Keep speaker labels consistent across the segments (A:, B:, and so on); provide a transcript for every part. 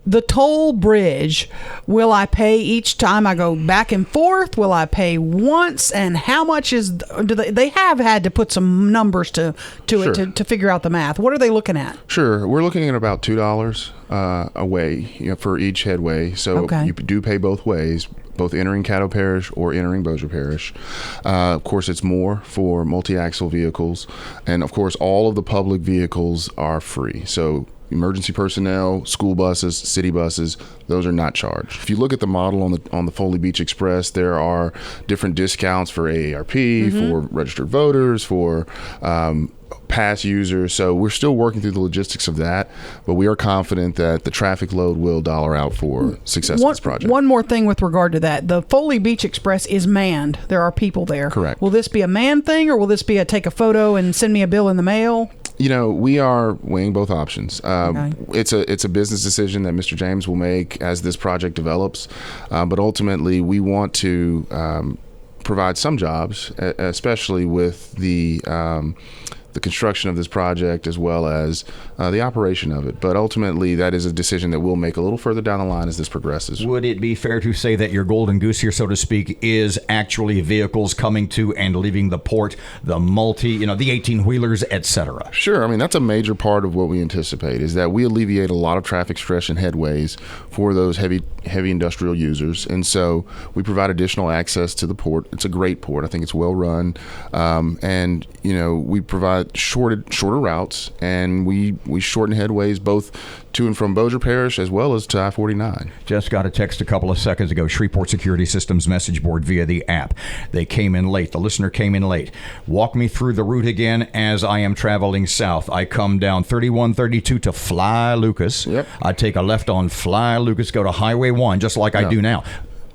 A: the toll bridge, will I pay each time I go back and forth? Will I pay once? And how much do they have had to put some numbers to
B: Sure.
A: it to figure out the math? What are they looking at?
B: Sure. We're looking at about $2 a way, for each headway. So
A: Okay.
B: you do pay both ways, both entering Caddo Parish or entering Bossier Parish. Of course, it's more for multi-axle vehicles. And of course, all of the public vehicles are free. So emergency personnel, school buses, city buses, those are not charged. If you look at the model on the Foley Beach Express, there are different discounts for AARP, for registered voters, for pass users. So we're still working through the logistics of that, but we are confident that the traffic load will dollar out for success of this project.
A: One more thing with regard to that. The Foley Beach Express is manned. There are people there.
B: Correct.
A: Will this be a manned thing, or will this be a take a photo and send me a bill in the mail?
B: We are weighing both options.
A: Okay.
B: It's a business decision that Mr. James will make as this project develops, but ultimately we want to provide some jobs, especially with the construction of this project as well as the operation of it. But ultimately, that is a decision that we'll make a little further down the line as this progresses.
C: Would it be fair to say that your golden goose here, so to speak, is actually vehicles coming to and leaving the port, the the 18-wheelers, etc.?
B: Sure. I mean, that's a major part of what we anticipate, is that we alleviate a lot of traffic stress and headways for those heavy industrial users. And so we provide additional access to the port. It's a great port. I think it's well run. And we provide shorter routes, and we shorten headways both to and from Bossier Parish as well as to I-49.
C: Just got a text a couple of seconds ago. Shreveport Security Systems message board via the app. They came in late. The listener came in late. Walk me through the route again as I am traveling south. I come down 3132 to Fly Lucas.
B: Yep.
C: I take a left on Fly Lucas, go to Highway 1, just like I do now.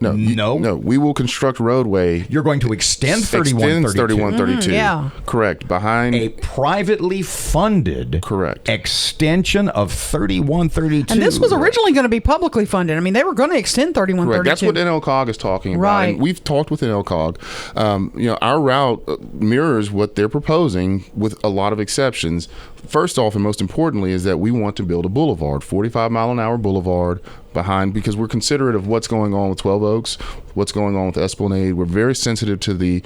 C: No.
B: We will construct roadway.
C: You're going to extend 3132.
A: Yeah.
B: Correct. Behind
C: a privately funded extension of 3132.
A: And this was originally going to be publicly funded. I mean, they were going to extend 3132.
B: Correct. That's what NLCOG is talking about.
A: Right.
B: And we've talked with NLCOG. Our route mirrors what they're proposing with a lot of exceptions. First off, and most importantly, is that we want to build a boulevard, 45-mile-an-hour boulevard behind, because we're considerate of what's going on with 12 Oaks, what's going on with Esplanade. We're very sensitive to the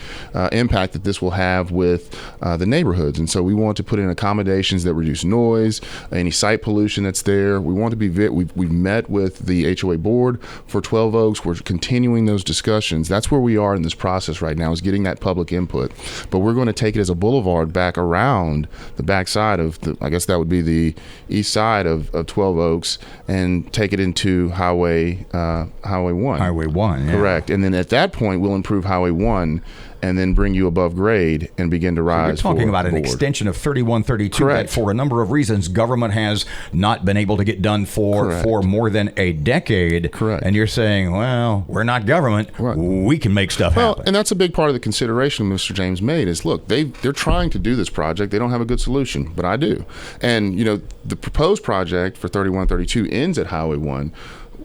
B: impact that this will have with the neighborhoods. And so we want to put in accommodations that reduce noise, any site pollution that's there. We want to be, we've met with the HOA board for 12 Oaks. We're continuing those discussions. That's where we are in this process right now, is getting that public input. But we're going to take it as a boulevard back around the backside of I guess that would be the east side of 12 Oaks, and take it into Highway 1.
C: Highway 1, yeah.
B: Correct. And then at that point, we'll improve Highway 1 and then bring you above grade and begin to rise.
C: So you're talking about an
B: forward.
C: Extension of 3132
B: Correct.
C: that for a number of reasons government has not been able to get done for more than a decade.
B: Correct.
C: And you're saying, well, we're not government.
B: Right.
C: We can make stuff happen.
B: And that's a big part of the consideration Mr. James made is, look, they're trying to do this project. They don't have a good solution, but I do. And, the proposed project for 3132 ends at Highway 1.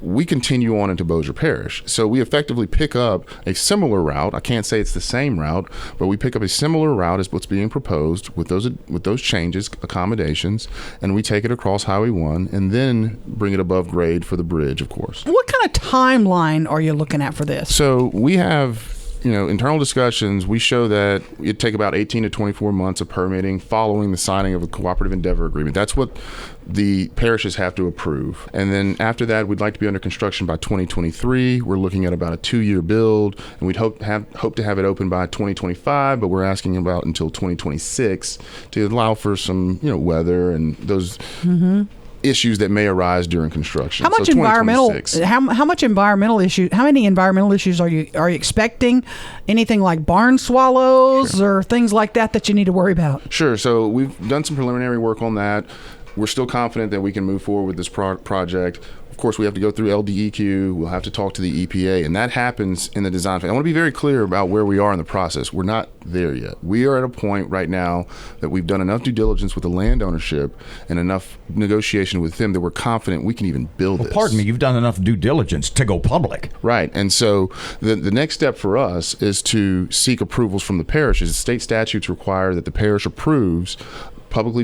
B: We continue on into Bossier Parish. So we effectively pick up a similar route. I can't say it's the same route, but we pick up a similar route as what's being proposed with those changes, accommodations, and we take it across Highway 1 and then bring it above grade for the bridge, of course.
A: What kind of timeline are you looking at for this?
B: So we have internal discussions. We show that it'd take about 18 to 24 months of permitting following the signing of a cooperative endeavor agreement. That's what the parishes have to approve. And then after that, we'd like to be under construction by 2023. We're looking at about a 2-year build, and we'd hope to have it open by 2025, but we're asking about until 2026 to allow for some, weather and those issues that may arise during construction.
A: How much How many environmental issues are you expecting? Anything like barn swallows or things like that you need to worry about?
B: Sure. So we've done some preliminary work on that. We're still confident that we can move forward with this project. Of course, we have to go through LDEQ. We'll have to talk to the EPA, and that happens in the design phase. I want to be very clear about where we are in the process. We're not there yet. We are at a point right now that we've done enough due diligence with the land ownership and enough negotiation with them that we're confident we can even build this.
C: Pardon me, you've done enough due diligence to go public.
B: Right. And so the next step for us is to seek approvals from the parishes. State statutes require that the parish approves public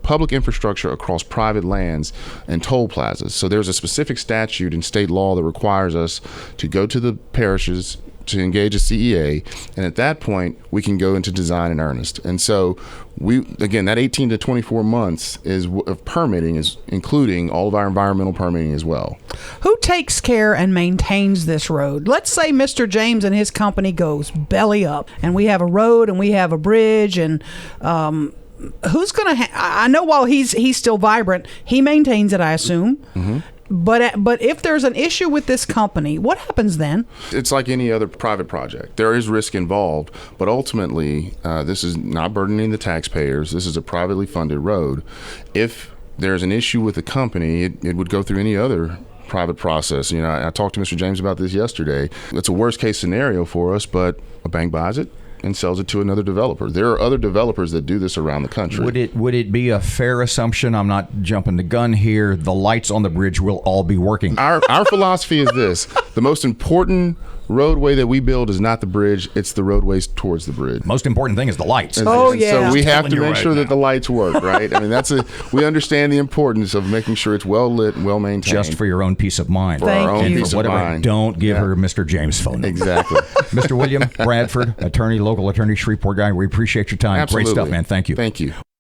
B: public infrastructure across private lands and toll plazas. So there's a specific statute in state law that requires us to go to the parishes to engage a CEA, and at that point we can go into design in earnest. And so that 18 to 24 months of permitting is including all of our environmental permitting as well.
A: Who takes care and maintains this road? Let's say Mr. James and his company goes belly up, and we have a road and we have a bridge, and who's going to I know while he's still vibrant, he maintains it, I assume. Mm-hmm. But if there's an issue with this company, what happens then?
B: It's like any other private project. There is risk involved, but ultimately, this is not burdening the taxpayers. This is a privately funded road. If there's an issue with the company, it would go through any other private process. I talked to Mr. James about this yesterday. It's a worst case scenario for us, but a bank buys it and sells it to another developer. There are other developers that do this around the country.
C: Would it be a fair assumption, I'm not jumping the gun here, the lights on the bridge will all be working?
B: Our philosophy is this: the most important roadway that we build is not the bridge, it's the roadways towards the bridge.
C: Most important thing is the lights.
A: Oh, yeah.
B: So we have to make sure that the lights work, right? I mean, we understand the importance of making sure it's well lit and well maintained.
C: Just for your own peace of mind.
A: For our own
B: peace of mind.
C: Don't give her Mr. James' phone number.
B: Exactly.
C: Mr. William Bradford, local attorney, Shreveport guy, we appreciate your time.
B: Absolutely.
C: Great stuff, man. Thank you.
B: Thank you.